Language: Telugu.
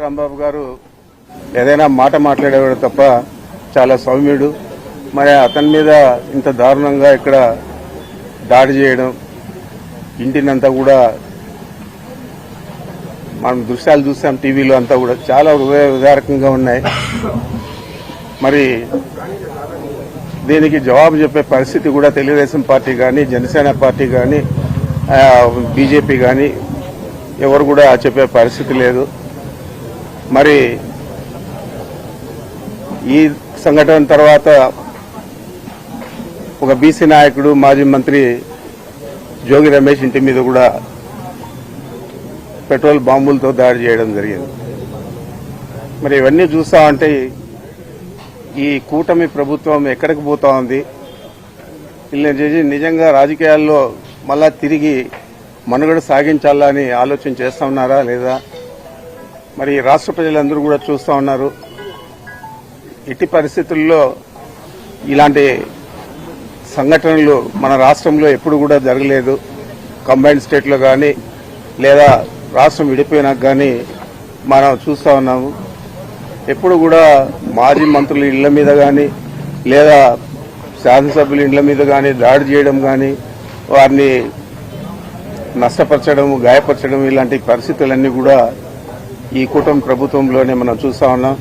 రాంబాబు గారు ఏదైనా మాట మాట్లాడేవాడు తప్ప చాలా సౌమ్యుడు. మరి అతని మీద ఇంత దారుణంగా ఇక్కడ దాడి చేయడం, ఇంటినంతా కూడా మనం దృశ్యాలు చూసాం టీవీలో, అంతా కూడా చాలా ఉదారకంగా ఉన్నాయి. మరి దీనికి జవాబు చెప్పే పరిస్థితి కూడా తెలుగుదేశం పార్టీ కానీ, జనసేన పార్టీ కానీ, బీజేపీ కానీ ఎవరు కూడా చెప్పే పరిస్థితి లేదు. మరి ఈ సంఘటన తర్వాత ఒక బీసీ నాయకుడు, మాజీ మంత్రి జోగి రమేష్ ఇంటి మీద కూడా పెట్రోల్ బాంబులతో దాడి చేయడం జరిగింది. మరి ఇవన్నీ చూస్తా ఉంటే ఈ కూటమి ప్రభుత్వం ఎక్కడికి పోతా ఉంది? వీళ్ళని చేసి నిజంగా రాజకీయాల్లో మళ్ళా తిరిగి మనుగడ సాగించాలని ఆలోచన చేస్తా ఉన్నారా లేదా? మరి రాష్ట్ర ప్రజలందరూ కూడా చూస్తూ ఉన్నారు. ఇట్టి పరిస్థితుల్లో ఇలాంటి సంఘటనలు మన రాష్ట్రంలో ఎప్పుడు కూడా జరగలేదు. కంబైన్డ్ స్టేట్లో కానీ లేదా రాష్ట్రం విడిపోయినాక కానీ మనం చూస్తూ ఉన్నాము. ఎప్పుడు కూడా మాజీ మంత్రుల ఇళ్ల మీద కానీ లేదా శాసనసభ్యుల ఇళ్ల మీద కానీ దాడి చేయడం కానీ, వారిని నష్టపరచడం, గాయపరచడం, ఇలాంటి పరిస్థితులన్నీ కూడా ఈ కూటమి ప్రభుత్వంలోనే మనం చూస్తా ఉన్నాం.